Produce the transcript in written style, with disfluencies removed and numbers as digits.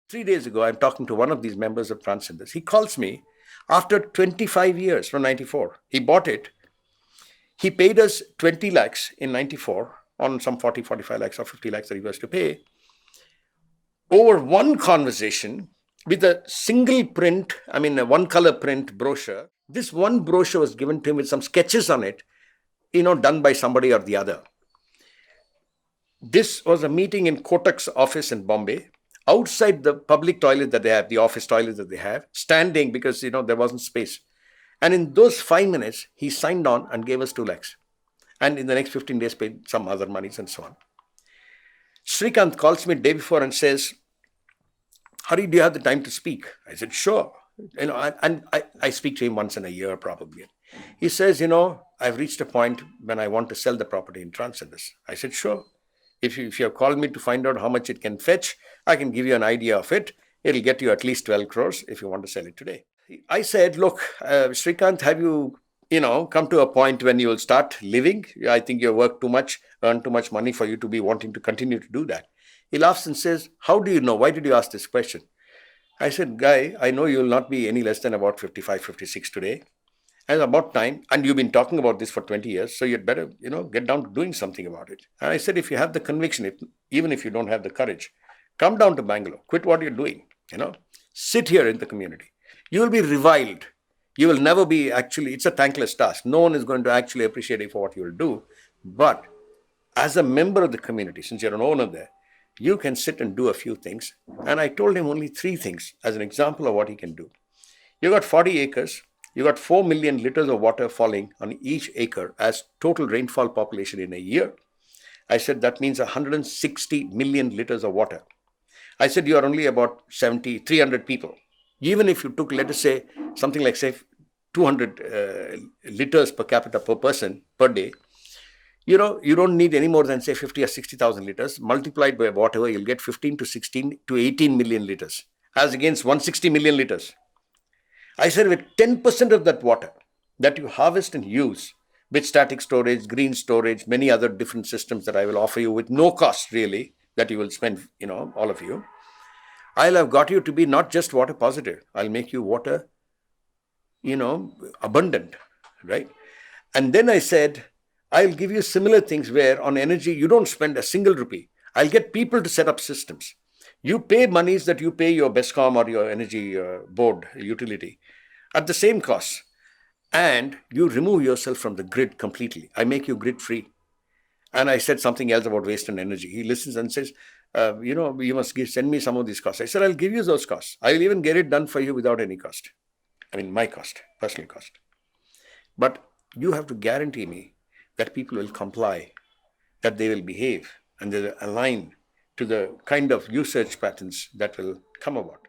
3 days ago, I'm talking to one of these members of Transcendence. He calls me after 25 years from 94. He bought it. He paid us 20 lakhs in 94 on some 40, 45 lakhs or 50 lakhs that he was to pay. Over one conversation with a single print, a one color print brochure. This one brochure was given to him with some sketches on it, done by somebody or the other. This was a meeting in Kotak's office in Bombay, outside the public toilet that they have, the office toilet that they have, standing because, there wasn't space. And in those 5 minutes, he signed on and gave us 2 lakhs. And in the next 15 days, paid some other monies and so on. Srikanth calls me the day before and says, Hari, do you have the time to speak? I said, sure. I speak to him once in a year probably. He says, I've reached a point when I want to sell the property in Transcendence. I said, sure. If you have called me to find out how much it can fetch, I can give you an idea of it. It'll get you at least 12 crores if you want to sell it today. I said, look, Srikanth, have you, come to a point when you will start living? I think you work too much, earn too much money for you to be wanting to continue to do that. He laughs and says, how do you know? Why did you ask this question? I said, guy, I know you will not be any less than about 55, 56 today. And about time, and you've been talking about this for 20 years, so you'd better, get down to doing something about it. And I said, if you have the conviction, even if you don't have the courage, come down to Bangalore, quit what you're doing, sit here in the community. You will be reviled. You will never be it's a thankless task. No one is going to actually appreciate you for what you will do. But as a member of the community, since you're an owner there, you can sit and do a few things. And I told him only 3 things as an example of what he can do. You got 40 acres. You got 4 million liters of water falling on each acre as total rainfall population in a year. I said that means 160 million liters of water. I said you are only about 300 people. Even if you took, let us say, something like, 200 liters per capita per person per day, you don't need any more than, 50 or 60,000 liters. Multiplied by whatever, you'll get 15 to 16 to 18 million liters, as against 160 million liters. I said with 10% of that water that you harvest and use with static storage, green storage, many other different systems that I will offer you with no cost really, that you will spend, all of you, I'll have got you to be not just water positive. I'll make you water, abundant, right? And then I said, I'll give you similar things where on energy, you don't spend a single rupee. I'll get people to set up systems. You pay monies that you pay your BESCOM or your energy board utility at the same cost. And you remove yourself from the grid completely. I make you grid free. And I said something else about waste and energy. He listens and says, you must send me some of these costs. I said, I'll give you those costs. I will even get it done for you without any cost. My cost, personal cost. But you have to guarantee me that people will comply, that they will behave, and they will align to the kind of usage patterns that will come about.